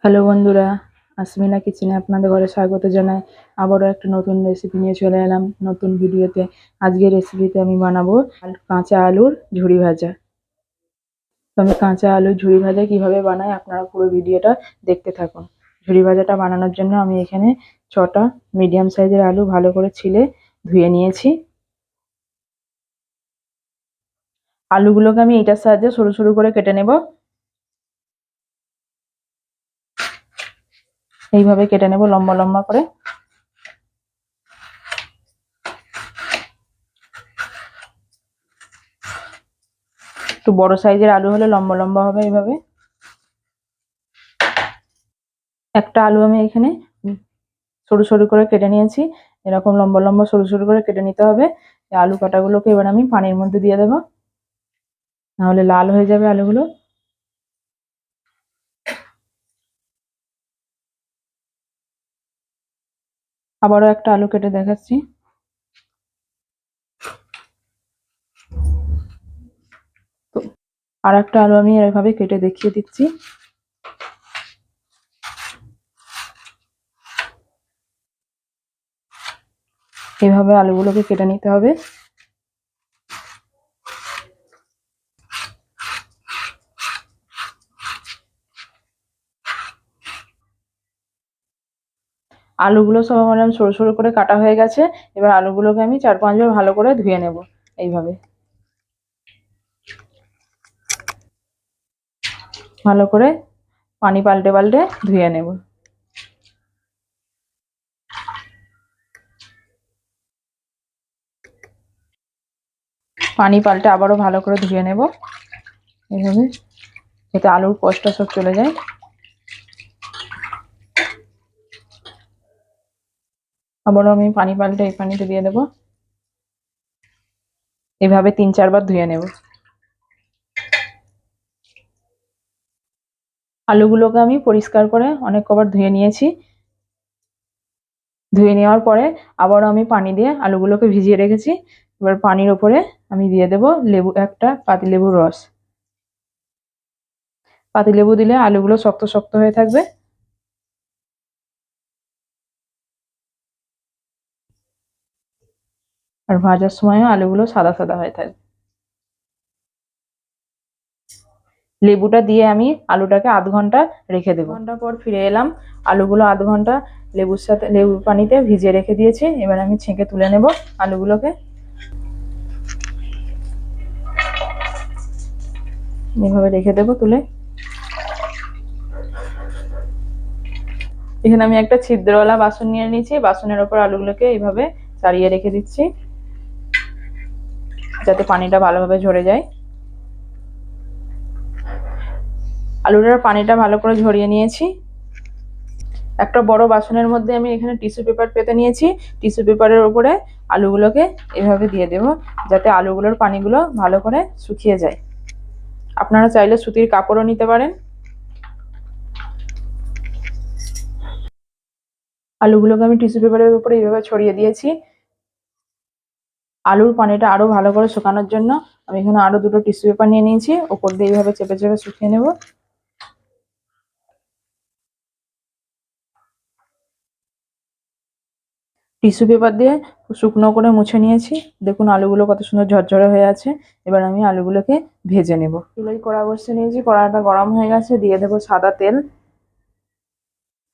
Hello বন্ধুরা, আসমিনা কিচেনে আপনাদের ঘরে স্বাগত জানাই। আবারও একটা নতুন রেসিপি নিয়ে চলে এলাম নতুন ভিডিওতে। আজকের রেসিপিতে আমি বানাবো কাঁচা আলুর ঝুরি ভাজা। তো আমি কাঁচা আলুর ঝুরি ভাজা কিভাবে বানাই আপনারা পুরো ভিডিওটা দেখতে থাকুন। ঝুরি ভাজাটা বানানোর জন্য আমি এখানে 6টা মিডিয়াম সাইজের আলু ভালো করে ছিলে ধুয়ে নিয়েছি। আলুগুলোকে আমি এটার সাহায্যে সরু সরু করে কেটে নেব। এইভাবে কেটে নেব লম্বা লম্বা করে। একটু বড় সাইজের আলু হলে লম্বা লম্বা হবে এইভাবে। একটা আলু আমি এখানে সরু সরু করে কেটে নিয়েছি। এরকম লম্বা লম্বা সরু সরু করে কেটে নিতে হবে। এই আলু কাটাগুলোকে এবার আমি পানির মধ্যে দিয়ে দেবো, নাহলে লাল হয়ে যাবে আলুগুলো। আবারও একটা আলু কেটে দেখাচ্ছি। তো আর একটা আলু আমি এভাবে কেটে দেখিয়ে দিচ্ছি। এইভাবে আলুগুলোকে কেটে নিতে হবে। আলুগুলো সব আমার সরু সরু করে কাটা হয়ে গেছে। এবার আলুগুলোকে আমি 4-5 বার ভালো করে ধুয়ে নেব এইভাবে। ভালো করে পানি পাল্টে পাল্টে ধুয়ে নেব। পানি পাল্টে আবারও ভালো করে ধুয়ে নেব এইভাবে, যাতে আলুর কষটা সব চলে যায়। আবারও আমি পানি পাল্টে এই পানিতে দিয়ে দেবো। এভাবে 3-4 বার ধুয়ে নেব। আলুগুলোকে আমি পরিষ্কার করে অনেক কবার ধুয়ে নিয়েছি। ধুয়ে নেওয়ার পরে আবারও আমি পানি দিয়ে আলুগুলোকে ভিজিয়ে রেখেছি। এবার পানির ওপরে আমি দিয়ে দেব লেবু, একটা পাতিলেবুর রস। পাতিলেবু দিলে আলুগুলো শক্ত শক্ত হয়ে থাকবে। আর ভাজার সময়ও আলুগুলো সাদা সাদা হয়ে থাকবে। লেবুটা দিয়ে আমি আলুটাকে আধ ঘন্টা রেখে দেবো। ঘন্টা পর ফিরে এলাম। আলুগুলো আধ ঘন্টা লেবুর সাথে লেবু পানিতে ভিজিয়ে রেখে দিয়েছি। এবার আমি ছেঁকে তুলে নেব আলুগুলোকে। এভাবে রেখে দেবো তুলে। এখানে আমি একটা ছিদ্রওয়ালা বাসন নিয়ে নিয়েছি। বাসনের ওপর আলুগুলোকে এইভাবে ছাড়িয়ে রেখে দিচ্ছি, যাতে পানিটা ভালোভাবে ঝরে যায়। আলুটার পানিটা ভালো করে ঝরিয়ে নিয়েছি। একটা বড় বাসনের মধ্যে আমি এখানে টিস্যু পেপার পেতে নিয়েছি। টিস্যু পেপারের উপরে আলুগুলোকে এভাবে দিয়ে দেব, যাতে আলুগুলোর পানিগুলো ভালো করে শুকিয়ে যায়। আপনারা চাইলে সুতির কাপড়ও নিতে পারেন। আলুগুলোকে আমি টিস্যু পেপারের উপরে এইভাবে ছড়িয়ে দিয়েছি। আলুর পানিটা আরো ভালো করে শুকানোর জন্য আমি এখানে আরো 2টো টিস্যু পেপার নিয়ে নিয়েছি। ওপর দিয়ে এইভাবে চেপে চেপে শুকিয়ে নেব। টিস্যু পেপার দিয়ে শুকনো করে মুছে নিয়েছি। দেখুন আলুগুলো কত সুন্দর ঝরঝরে হয়ে আছে। এবার আমি আলুগুলোকে ভেজে নেব। চুলায় কড়া বসিয়ে নিয়েছি, কড়াটা গরম হয়ে গেছে। দিয়ে দেবো সাদা তেল।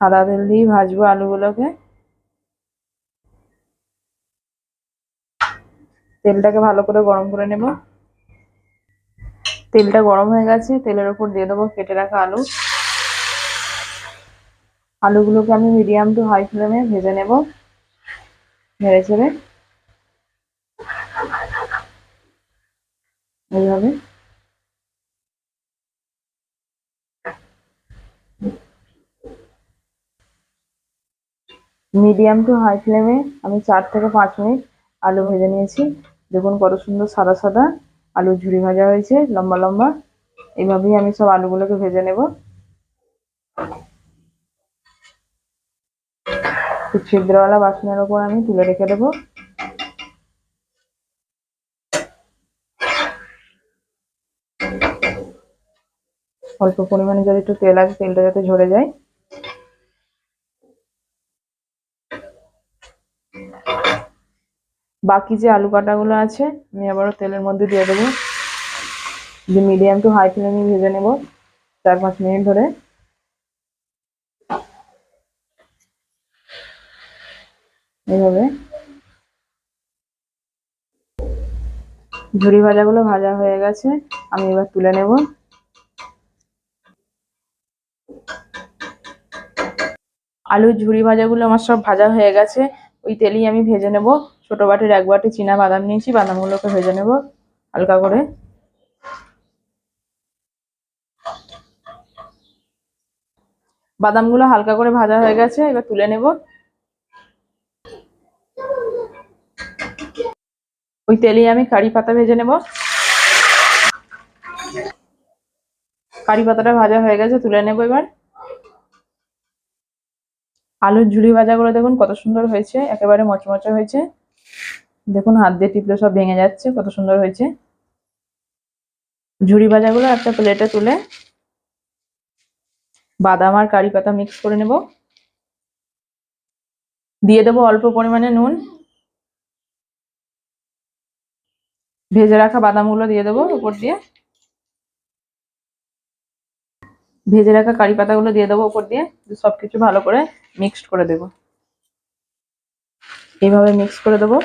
সাদা তেল দিয়ে ভাজবো আলুগুলোকে। তেলটাকে ভালো করে গরম করে নেব। তেলটা গরম হয়ে গেছে। তেলের উপর দিয়ে দেবো কেটে রাখা আলু। আলুগুলোকে আমি মিডিয়াম টু হাই ফ্লেমে ভেজে নেব, নেড়ে চেড়ে এইভাবে। মিডিয়াম টু হাই ফ্লেমে আমি 4 থেকে 5 মিনিট আলু ভেজে নিয়েছি। দেখুন কত সুন্দর সাদা সাদা আলুর ঝুরি ভাজা হয়েছে, লম্বা লম্বা। এইভাবেই আমি সব আলুগুলোকে ভেজে নেব। ছিদ্রওয়ালা বাসনের ওপর আমি তুলে রেখে দেবো। অল্প পরিমাণে যদি একটু তেল আছে, তেলটা যাতে ঝরে যায়। বাকি যে আলু কাটাগুলো আছে আমি আবারও তেলের মধ্যে দিয়ে দেবো, দিয়ে মিডিয়াম টু হাই ফ্লেমে ভেজে নেব 4-5 মিনিট ধরে। এইভাবে ঝুরি ভাজাগুলো ভাজা হয়ে গেছে, আমি এবার তুলে নেব। আলুর ঝুরি ভাজাগুলো আমার সব ভাজা হয়ে গেছে, ওই তেলেই আমি ভেজে নেব। ছোট বাটির 1 বাটি চীনা বাদাম নিয়েছি, বাদামগুলোকে ভেজে নেব হালকা করে। বাদামগুলো হালকা করে ভাজা হয়ে গেছে, এবার তুলে নেব। ওই তেলেই আমি কারি পাতা ভেজে নেব। কারি পাতাটা ভাজা হয়ে গেছে, তুলে নেব এবার। আলুর ঝুরি ভাজাগুলো দেখুন কত সুন্দর হয়েছে, একেবারে মচমচে হয়েছে। দেখুন হাত দিয়ে টিপলে সব ভেঙে যাচ্ছে, কত সুন্দর হয়েছে। ঝুরি ভাজাগুলো একটা প্লেটে তুলে বাদাম আর কারি পাতা মিক্স করে নেব। দিয়ে দেবো অল্প পরিমাণে নুন। ভেজে রাখা বাদামগুলো দিয়ে দেবো উপর দিয়ে। ভেজে রাখা কারি পাতাগুলো দিয়ে দেবো উপর দিয়ে। সবকিছু ভালো করে মিক্সড করে দেব। এইভাবে মিক্স করে দেবো।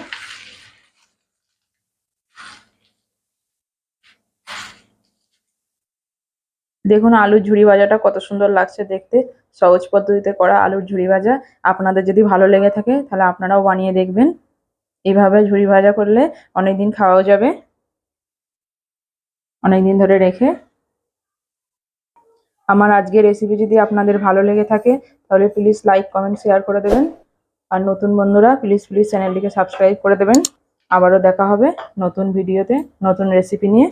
দেখুন আলুর ঝুরি ভাজাটা কত সুন্দর লাগছে দেখতে। সহজ পদ্ধতিতে করা আলুর ঝুরি ভাজা। আপনাদের যদি ভালো লেগে থাকে তাহলে আপনারাও বানিয়ে দেখবেন। এইভাবে ঝুরি ভাজা করলে অনেকদিন খাওয়াও যাবে, অনেকদিন ধরে রেখে। আমার আজকের রেসিপি যদি আপনাদের ভালো লেগে থাকে তাহলে প্লিজ লাইক, কমেন্ট, শেয়ার করে দেবেন। আর নতুন বন্ধুরা প্লিজ চ্যানেলটিকে সাবস্ক্রাইব করে দেবেন। আবারও দেখা হবে নতুন ভিডিওতে নতুন রেসিপি নিয়ে।